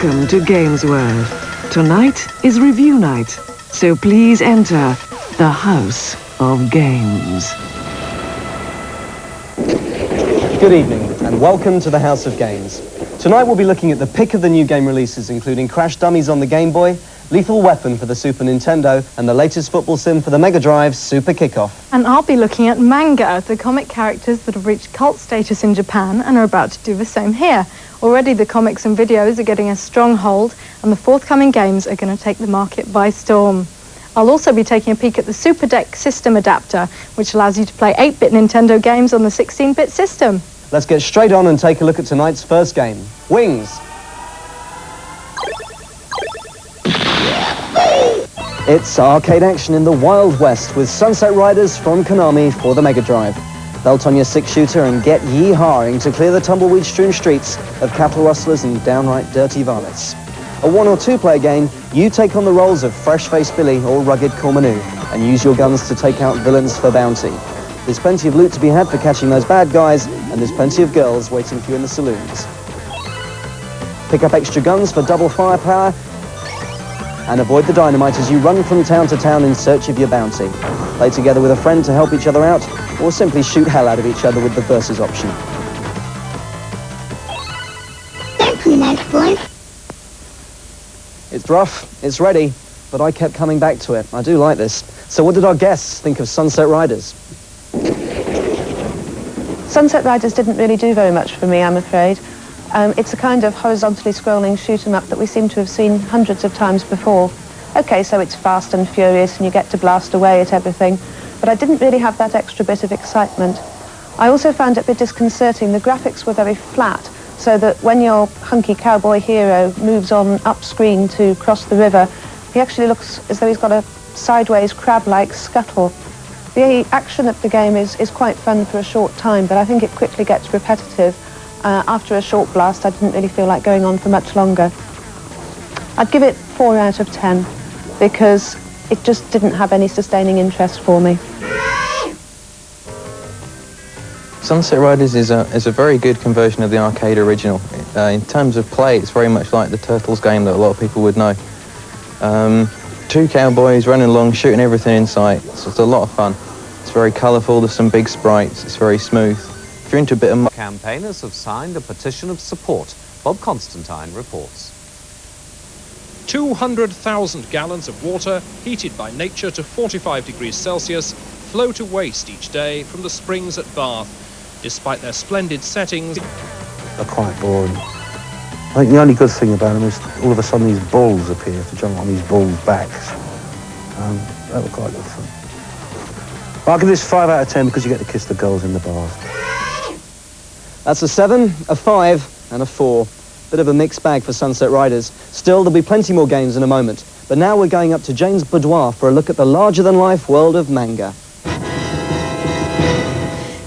Welcome to GamesWorld. Tonight is review night, so please enter the House of Games. Good evening, and welcome to the House of Games. Tonight we'll be looking at the pick of the new game releases, including Crash Dummies on the Game Boy, Lethal Weapon for the Super Nintendo, and the latest football sim for the Mega Drive, Super Kickoff. And I'll be looking at manga, the comic characters that have reached cult status in Japan and are about to do the same here. Already the comics and videos are getting a strong hold, and the forthcoming games are going to take the market by storm. I'll also be taking a peek at the Super Deck system adapter, which allows you to play 8-bit Nintendo games on the 16-bit system. Let's get straight on and take a look at tonight's first game, Wings. It's arcade action in the Wild West with Sunset Riders from Konami for the Mega Drive. Belt on your six-shooter and get yee-hawing to clear the tumbleweed-strewn streets of cattle rustlers and downright dirty varmints. A one- or two-player game, you take on the roles of Fresh-Faced Billy or Rugged Cormanu and use your guns to take out villains for bounty. There's plenty of loot to be had for catching those bad guys, and there's plenty of girls waiting for you in the saloons. Pick up extra guns for double firepower and avoid the dynamite as you run from town to town in search of your bounty. Play together with a friend to help each other out, or simply shoot hell out of each other with the versus option. Don't be nice, boy. It's rough, it's ready, but I kept coming back to it. I do like this. So what did our guests think of Sunset Riders? Sunset Riders didn't really do very much for me, I'm afraid. It's a kind of horizontally scrolling shoot-'em-up that we seem to have seen hundreds of times before. Okay, so it's fast and furious and you get to blast away at everything, but I didn't really have that extra bit of excitement. I also found it a bit disconcerting. The graphics were very flat, so that when your hunky cowboy hero moves on up-screen to cross the river, he actually looks as though he's got a sideways crab-like scuttle. The action of the game is quite fun for a short time, but I think it quickly gets repetitive. After a short blast, I didn't really feel like going on for much longer. I'd give it 4 out of 10, because it just didn't have any sustaining interest for me. Sunset Riders is a very good conversion of the arcade original. In terms of play, it's very much like the Turtles game that a lot of people would know. Two cowboys running along, shooting everything in sight. So it's a lot of fun. It's very colourful, there's some big sprites, it's very smooth. If you're into a bit of... Campaigners have signed a petition of support. Bob Constantine reports. 200,000 gallons of water, heated by nature to 45 degrees Celsius, flow to waste each day from the springs at Bath. Despite their splendid settings... They're quite boring. I think the only good thing about them is all of a sudden these balls appear to jump on these balls' backs. That was quite good fun. But I'll give this 5 out of 10 because you get to kiss the girls in the bath. That's a 7, a 5, and a 4. Bit of a mixed bag for Sunset Riders. Still, there'll be plenty more games in a moment. But now we're going up to Jane's boudoir for a look at the larger-than-life world of manga.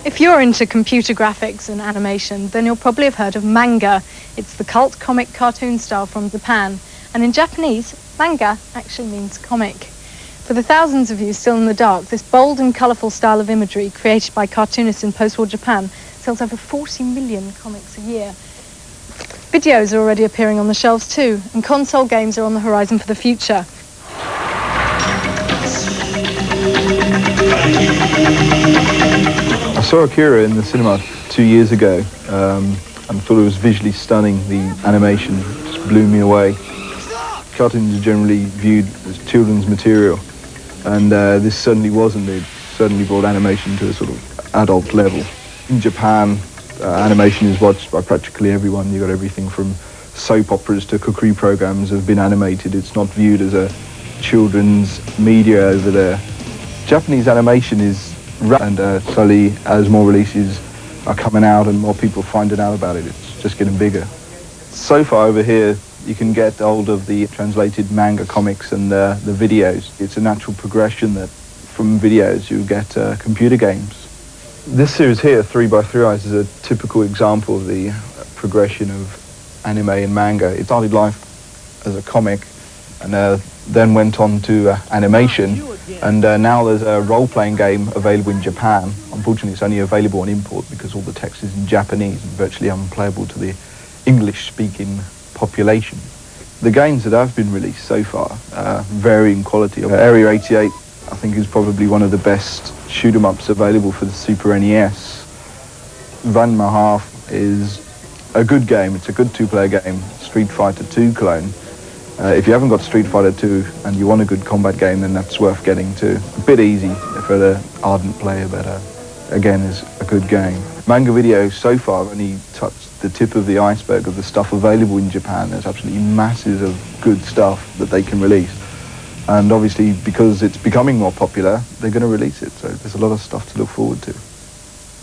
If you're into computer graphics and animation, then you'll probably have heard of manga. It's the cult comic cartoon style from Japan. And in Japanese, manga actually means comic. For the thousands of you still in the dark, this bold and colourful style of imagery created by cartoonists in post-war Japan sells over 40 million comics a year. Videos are already appearing on the shelves too, and console games are on the horizon for the future. I saw Akira in the cinema 2 years ago and thought it was visually stunning. The animation just blew me away. Cartoons are generally viewed as children's material, and this certainly wasn't. It certainly brought animation to a sort of adult level. In Japan, animation is watched by practically everyone. You've got everything from soap operas to cookery programs have been animated. It's not viewed as a children's media over there. Japanese animation is and slowly, as more releases are coming out and more people finding out about it, it's just getting bigger. So far over here, you can get hold of the translated manga comics and the videos. It's a natural progression that from videos you get computer games. This series here, 3x3 Eyes, is a typical example of the progression of anime and manga. It started life as a comic and then went on to animation, and now there's a role-playing game available in Japan. Unfortunately, it's only available on import because all the text is in Japanese and virtually unplayable to the English-speaking population. The games that have been released so far vary in quality. Area 88, I think, is probably one of the best shoot-'em-ups available for the Super NES. Vanma Half is a good game. It's a good two-player game, Street Fighter 2 clone. If you haven't got Street Fighter 2 and you want a good combat game, then that's worth getting to. A bit easy for the ardent player, but again, is a good game. Manga Video so far only touched the tip of the iceberg of the stuff available in Japan. There's absolutely masses of good stuff that they can release. And obviously, because it's becoming more popular, they're going to release it. So there's a lot of stuff to look forward to.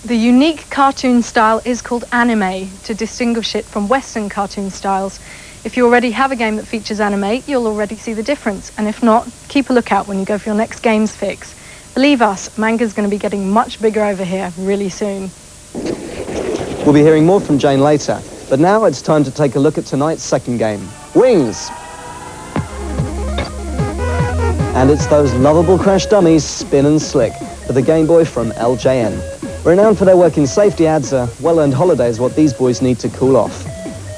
The unique cartoon style is called anime, to distinguish it from Western cartoon styles. If you already have a game that features anime, you'll already see the difference. And if not, keep a lookout when you go for your next games fix. Believe us, manga's going to be getting much bigger over here really soon. We'll be hearing more from Jane later, but now it's time to take a look at tonight's second game, Wings. And it's those lovable crash dummies, Spin and Slick, for the Game Boy from LJN. Renowned for their work in safety ads, a well-earned holiday is what these boys need to cool off.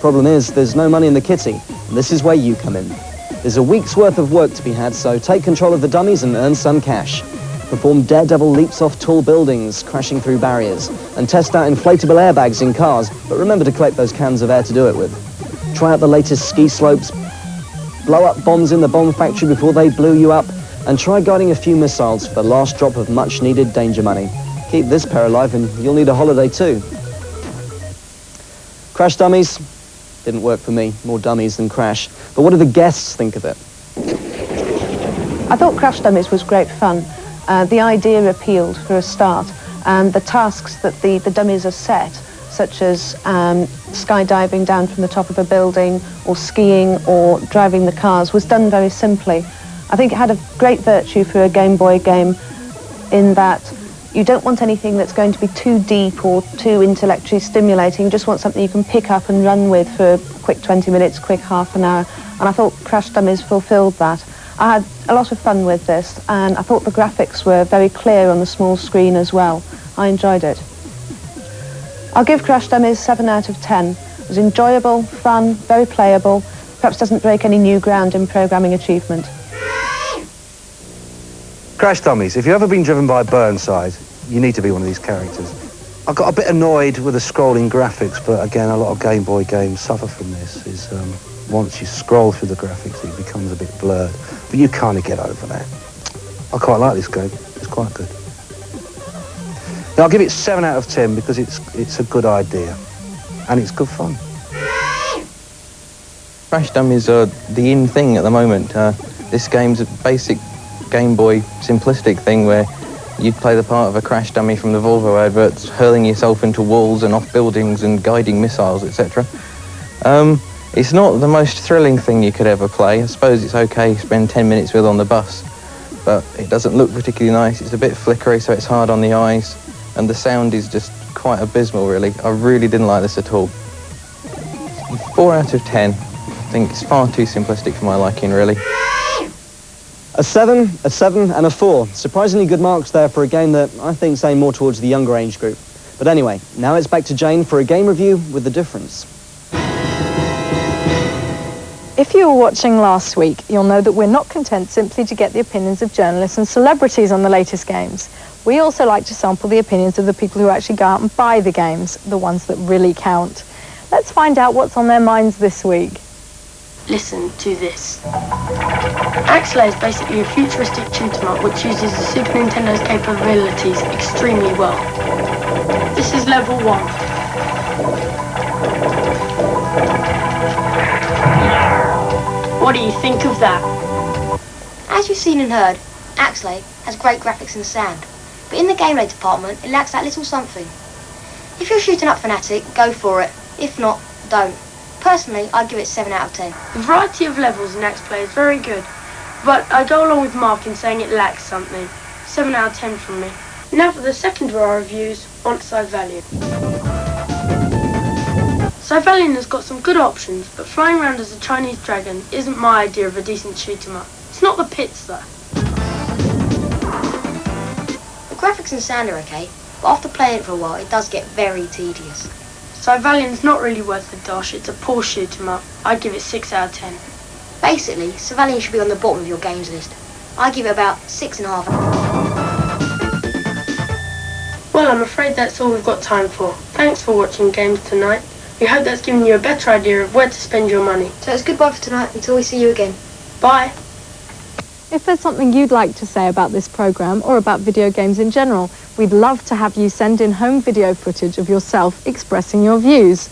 Problem is, there's no money in the kitty, and this is where you come in. There's a week's worth of work to be had, so take control of the dummies and earn some cash. Perform daredevil leaps off tall buildings, crashing through barriers, and test out inflatable airbags in cars, but remember to collect those cans of air to do it with. Try out the latest ski slopes, blow up bombs in the bomb factory before they blew you up, and try guiding a few missiles for the last drop of much-needed danger money. Keep this pair alive and you'll need a holiday too. Crash Dummies? Didn't work for me, more dummies than Crash. But what do the guests think of it? I thought Crash Dummies was great fun. The idea appealed for a start, and the tasks that the dummies are set, such as skydiving down from the top of a building, or skiing, or driving the cars, was done very simply. I think it had a great virtue for a Game Boy game in that you don't want anything that's going to be too deep or too intellectually stimulating. You just want something you can pick up and run with for a quick 20 minutes, quick half an hour. And I thought Crash Dummies fulfilled that. I had a lot of fun with this, and I thought the graphics were very clear on the small screen as well. I enjoyed it. I'll give Crash Dummies 7 out of 10. It was enjoyable, fun, very playable. Perhaps doesn't break any new ground in programming achievement. Crash Dummies, if you've ever been driven by Burnside, you need to be one of these characters. I got a bit annoyed with the scrolling graphics, but again, a lot of Game Boy games suffer from this. Once you scroll through the graphics, it becomes a bit blurred. But you kind of get over that. I quite like this game. It's quite good. Now, I'll give it 7 out of 10 because it's a good idea. And it's good fun. Crash Dummies are the in thing at the moment. This game's a basic Game Boy simplistic thing where you play the part of a crash dummy from the Volvo adverts, hurling yourself into walls and off buildings and guiding missiles, etc. It's not the most thrilling thing you could ever play. I suppose it's okay to spend 10 minutes with on the bus, but it doesn't look particularly nice. It's a bit flickery, so it's hard on the eyes, and the sound is just quite abysmal, really. I really didn't like this at all. 4 out of 10. I think it's far too simplistic for my liking, really. A 7, a 7 and a 4. Surprisingly good marks there for a game that I think's aimed more towards the younger age group. But anyway, now it's back to Jane for a game review with the difference. If you were watching last week, you'll know that we're not content simply to get the opinions of journalists and celebrities on the latest games. We also like to sample the opinions of the people who actually go out and buy the games, the ones that really count. Let's find out what's on their minds this week. Listen to this. Axelay is basically a futuristic shoot-'em-up which uses the Super Nintendo's capabilities extremely well. This is level 1. What do you think of that? As you've seen and heard, Axelay has great graphics and sound, but in the gameplay department it lacks that little something. If you're a shooting up fanatic, go for it. If not, don't. Personally, I'd give it 7 out of 10. The variety of levels in Axelay is very good, but I go along with Mark in saying it lacks something. 7 out of 10 from me. Now for the second of our reviews on Cyvalian. Cyvalian has got some good options, but flying around as a Chinese dragon isn't my idea of a decent shoot-'em-up. It's not the pits though. The graphics and sound are okay, but after playing it for a while, it does get very tedious. Cyvalian's not really worth the dosh. It's a poor shoot-'em-up. I'd give it 6 out of 10. Basically, Surveillance should be on the bottom of your games list. I give it about 6.5. Well, I'm afraid that's all we've got time for. Thanks for watching Games Tonight. We hope that's given you a better idea of where to spend your money. So it's goodbye for tonight until we see you again. Bye. If there's something you'd like to say about this programme or about video games in general, we'd love to have you send in home video footage of yourself expressing your views.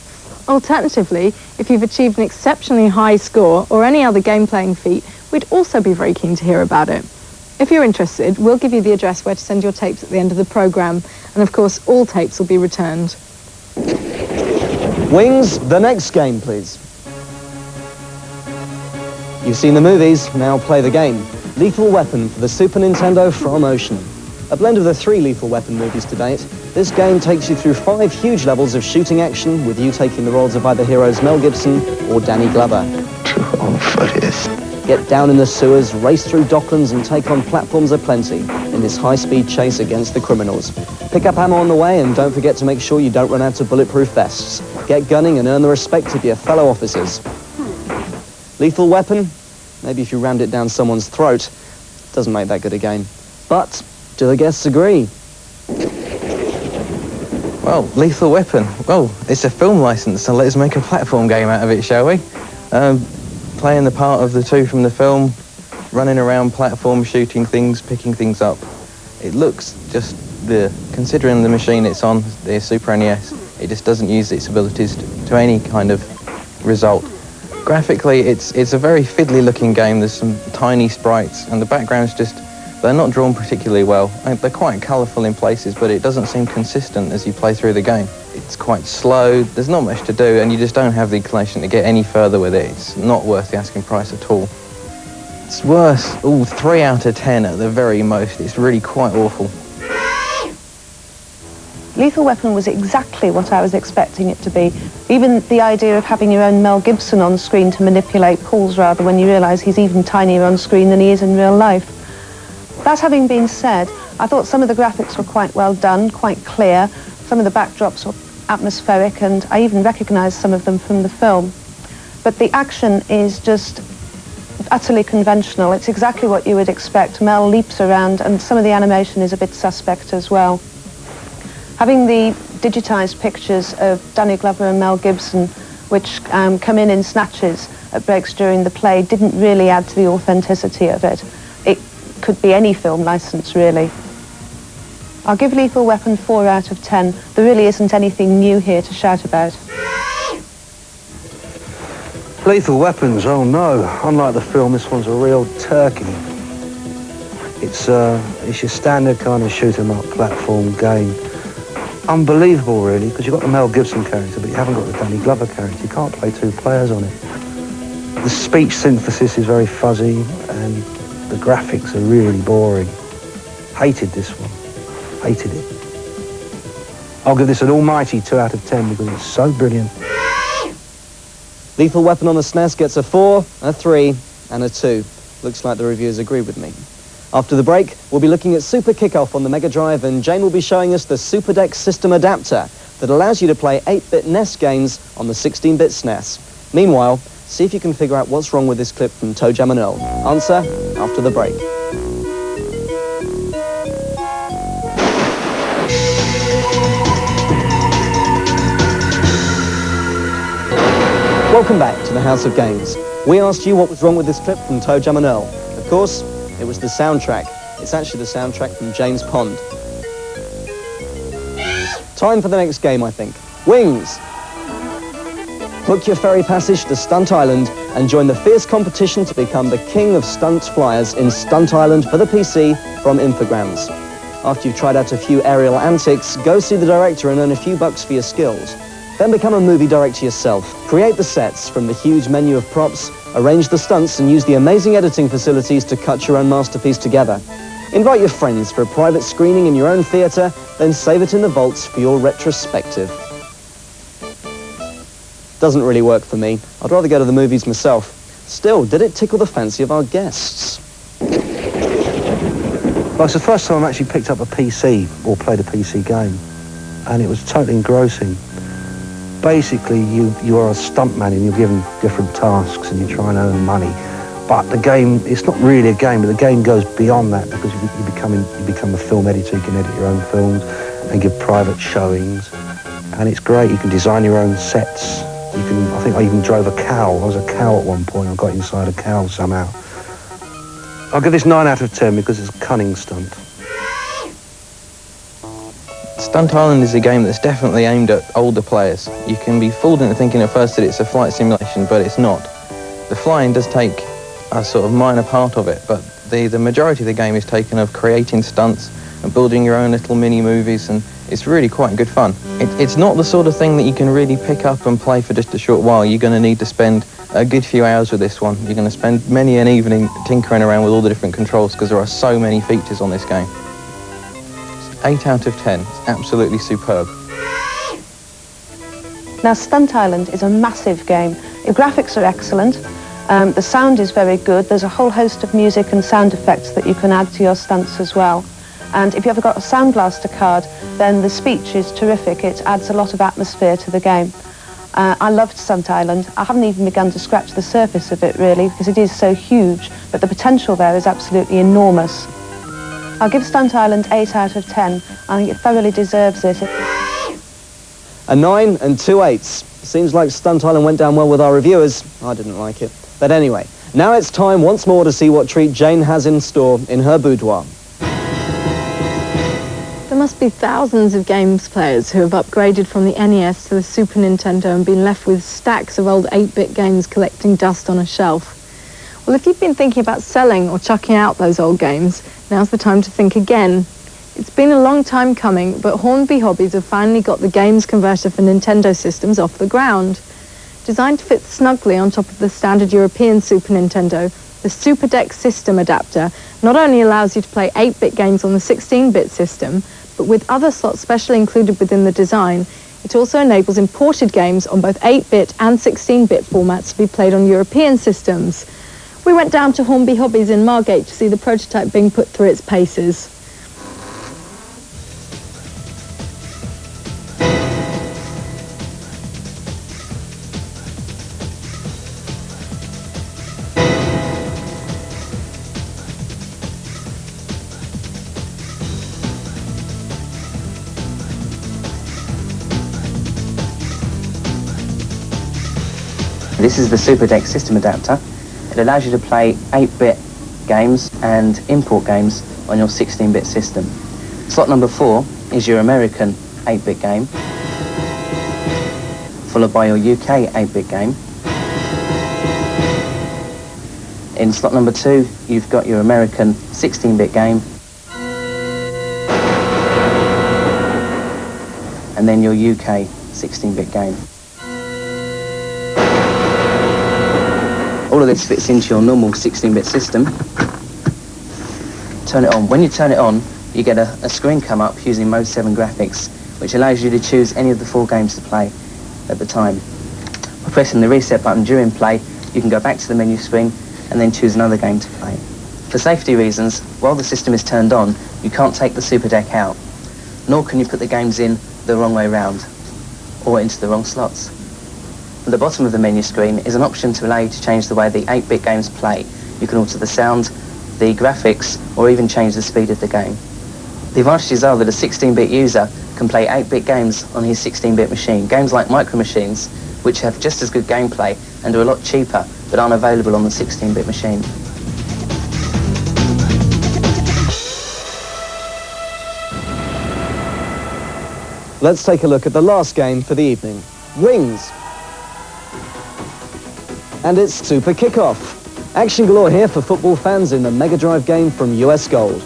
Alternatively, if you've achieved an exceptionally high score or any other game-playing feat, we'd also be very keen to hear about it. If you're interested, we'll give you the address where to send your tapes at the end of the programme, and of course all tapes will be returned. Wings, the next game, please. You've seen the movies, now play the game. Lethal Weapon for the Super Nintendo from Ocean. A blend of the 3 Lethal Weapon movies to date, this game takes you through 5 huge levels of shooting action, with you taking the roles of either heroes Mel Gibson or Danny Glover. Too old for this. Get down in the sewers, race through docklands and take on platforms aplenty in this high-speed chase against the criminals. Pick up ammo on the way and don't forget to make sure you don't run out of bulletproof vests. Get gunning and earn the respect of your fellow officers. Lethal Weapon? Maybe if you rammed it down someone's throat, doesn't make that good a game. But do the guests agree? Well, Lethal Weapon. Well, it's a film licence, so let's make a platform game out of it, shall we? Playing the part of the 2 from the film, running around platforms, shooting things, picking things up. It looks just considering the machine it's on, the Super NES, it just doesn't use its abilities to any kind of result. Graphically, it's a very fiddly looking game. There's some tiny sprites and the background's just, they're not drawn particularly well. They're quite colourful in places, but it doesn't seem consistent as you play through the game. It's quite slow, there's not much to do, and you just don't have the inclination to get any further with it. It's not worth the asking price at all. It's worth, 3 out of 10 at the very most. It's really quite awful. Lethal Weapon was exactly what I was expecting it to be. Even the idea of having your own Mel Gibson on screen to manipulate Paul's rather when you realise he's even tinier on screen than he is in real life. That having been said, I thought some of the graphics were quite well done, quite clear. Some of the backdrops were atmospheric, and I even recognised some of them from the film. But the action is just utterly conventional. It's exactly what you would expect. Mel leaps around, and some of the animation is a bit suspect as well. Having the digitised pictures of Danny Glover and Mel Gibson, which come in snatches at breaks during the play, didn't really add to the authenticity of it. It could be any film licence, really. I'll give Lethal Weapon 4 out of 10. There really isn't anything new here to shout about. Lethal Weapons, oh no. Unlike the film, this one's a real turkey. It's your standard kind of shoot-'em-up platform game. Unbelievable, really, because you've got the Mel Gibson character, but you haven't got the Danny Glover character. You can't play 2 players on it. The speech synthesis is very fuzzy, and the graphics are really boring. Hated this one. Hated it. I'll give this an almighty 2 out of 10 because it's so brilliant. Lethal Weapon on the SNES gets a 4, a 3, and a 2. Looks like the reviewers agree with me. After the break, we'll be looking at Super Kickoff on the Mega Drive, and Jane will be showing us the Super Deck system adapter that allows you to play 8-bit NES games on the 16-bit SNES. Meanwhile, see if you can figure out what's wrong with this clip from Toe Jam and Earl. Answer after the break. Welcome back to the House of Games. We asked you what was wrong with this clip from Toe Jam and Earl. Of course, it was the soundtrack. It's actually the soundtrack from James Pond. Time for the next game, I think. Wings! Book your ferry passage to Stunt Island and join the fierce competition to become the king of stunt flyers in Stunt Island for the PC from Infogrames. After you've tried out a few aerial antics, go see the director and earn a few bucks for your skills. Then become a movie director yourself. Create the sets from the huge menu of props, arrange the stunts and use the amazing editing facilities to cut your own masterpiece together. Invite your friends for a private screening in your own theatre, then save it in the vaults for your retrospective. Doesn't really work for me. I'd rather go to the movies myself. Still, did it tickle the fancy of our guests? Well, it's the first time I've actually picked up a PC or played a PC game, and it was totally engrossing. Basically, you are a stuntman and you're given different tasks and you try and earn money. But the game, it's not really a game, but the game goes beyond that because you become a film editor. You can edit your own films and give private showings, and it's great. You can design your own sets. I think I even drove a cow. I was a cow at one point. I got inside a cow somehow. I'll give this 9 out of 10 because it's a cunning stunt. Stunt Island is a game that's definitely aimed at older players. You can be fooled into thinking at first that it's a flight simulation, but it's not. The flying does take a sort of minor part of it, but the majority of the game is taken of creating stunts and building your own little mini movies, and it's really quite good fun. It's not the sort of thing that you can really pick up and play for just a short while. You're going to need to spend a good few hours with this one. You're going to spend many an evening tinkering around with all the different controls because there are so many features on this game. It's 8 out of 10. It's absolutely superb. Now, Stunt Island is a massive game. The graphics are excellent. The sound is very good. There's a whole host of music and sound effects that you can add to your stunts as well. And if you've ever got a Sound Blaster card, then the speech is terrific. It adds a lot of atmosphere to the game. I loved Stunt Island. I haven't even begun to scratch the surface of it, really, because it is so huge, but the potential there is absolutely enormous. I'll give Stunt Island 8 out of 10. I think it thoroughly deserves it. A 9 and 2 8s. Seems like Stunt Island went down well with our reviewers. I didn't like it. But anyway, now it's time once more to see what treat Jane has in store in her boudoir. There must be thousands of games players who have upgraded from the NES to the Super Nintendo and been left with stacks of old 8-bit games collecting dust on a shelf. Well, if you've been thinking about selling or chucking out those old games, now's the time to think again. It's been a long time coming, but Hornby Hobbies have finally got the games converter for Nintendo systems off the ground. Designed to fit snugly on top of the standard European Super Nintendo, the Super Deck system adapter not only allows you to play 8-bit games on the 16-bit system, but with other slots specially included within the design, it also enables imported games on both 8-bit and 16-bit formats to be played on European systems. We went down to Hornby Hobbies in Margate to see the prototype being put through its paces. This is the Super Deck system adapter. It allows you to play 8-bit games and import games on your 16-bit system. Slot number 4 is your American 8-bit game, followed by your UK 8-bit game. In slot number 2, you've got your American 16-bit game, and then your UK 16-bit game. All of this fits into your normal 16-bit system. Turn it on. When you turn it on, you get a screen come up using Mode 7 graphics, which allows you to choose any of the 4 games to play at the time. By pressing the reset button during play, you can go back to the menu screen and then choose another game to play. For safety reasons, while the system is turned on, you can't take the Super Deck out, nor can you put the games in the wrong way round or into the wrong slots. At the bottom of the menu screen is an option to allow you to change the way the 8-bit games play. You can alter the sound, the graphics, or even change the speed of the game. The advantages are that a 16-bit user can play 8-bit games on his 16-bit machine. Games like Micro Machines, which have just as good gameplay and are a lot cheaper, but aren't available on the 16-bit machine. Let's take a look at the last game for the evening, Wings. And it's Super Kickoff. Action galore here for football fans in the Mega Drive game from US Gold.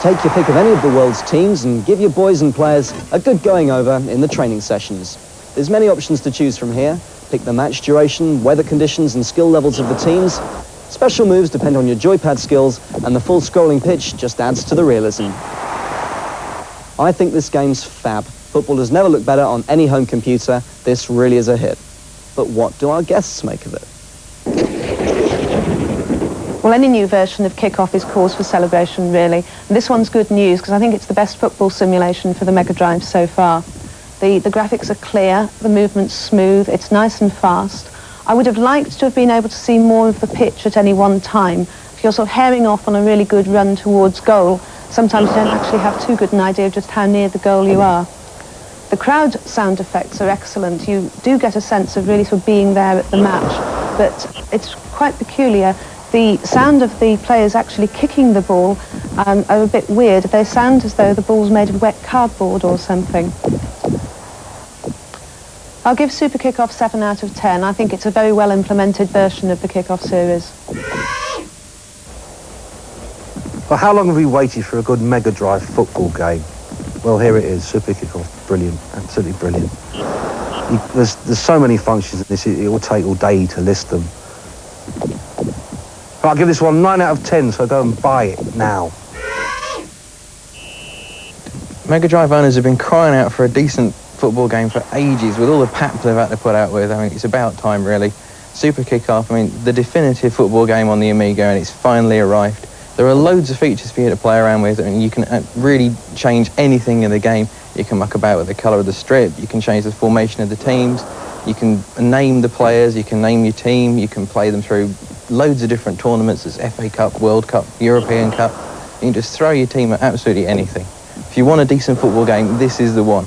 Take your pick of any of the world's teams and give your boys and players a good going over in the training sessions. There's many options to choose from here. Pick the match duration, weather conditions and skill levels of the teams. Special moves depend on your joypad skills, and the full scrolling pitch just adds to the realism. I think this game's fab. Football has never looked better on any home computer. This really is a hit. But what do our guests make of it? Well, any new version of Kickoff is cause for celebration, really. And this one's good news because I think it's the best football simulation for the Mega Drive so far. The graphics are clear, the movement's smooth, it's nice and fast. I would have liked to have been able to see more of the pitch at any one time. If you're sort of herring off on a really good run towards goal, sometimes you don't actually have too good an idea of just how near the goal you are. The crowd sound effects are excellent. You do get a sense of really sort of being there at the match, but it's quite peculiar. The sound of the players actually kicking the ball are a bit weird. They sound as though the ball's made of wet cardboard or something. I'll give Super Kickoff 7 out of 10. I think it's a very well implemented version of the Kickoff series. Well, how long have we waited for a good Mega Drive football game? Well, here it is, Super Kickoff. Brilliant, absolutely brilliant. There's so many functions in this, it will take all day to list them. I'll give this one 9 out of 10, so go and buy it now. Mega Drive owners have been crying out for a decent football game for ages. With all the pap they've had to put out with, I mean, it's about time, really. Super Kickoff, I mean, the definitive football game on the Amiga, and it's finally arrived. There are loads of features for you to play around with. I mean, you can really change anything in the game. You can muck about with the colour of the strip, you can change the formation of the teams, you can name the players, you can name your team, you can play them through loads of different tournaments. There's FA Cup, World Cup, European Cup. You can just throw your team at absolutely anything. If you want a decent football game, this is the one.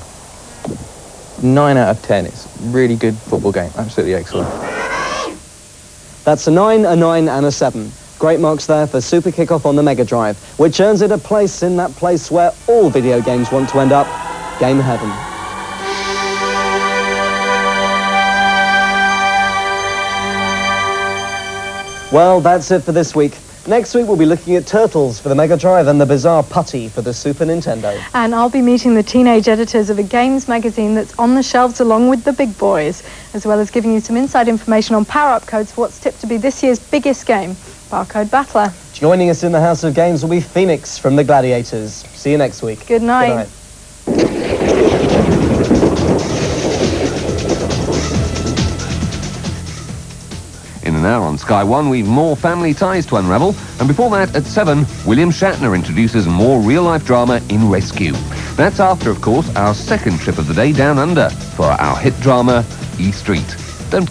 9 out of 10. It's a really good football game. Absolutely excellent. That's a 9, a 9 and a 7. Great marks there for Super Kickoff on the Mega Drive, which earns it a place in that place where all video games want to end up, Game Heaven. Well, that's it for this week. Next week we'll be looking at Turtles for the Mega Drive and the bizarre Putty for the Super Nintendo. And I'll be meeting the teenage editors of a games magazine that's on the shelves along with the big boys, as well as giving you some inside information on power-up codes for what's tipped to be this year's biggest game, Barcode Battler. Joining us in the House of Games will be Phoenix from the Gladiators. See you next week. Good night. Good night. In an hour on Sky One, we've more family ties to unravel. And before that, at 7, William Shatner introduces more real-life drama in Rescue. That's after, of course, our second trip of the day down under for our hit drama, E Street. Don't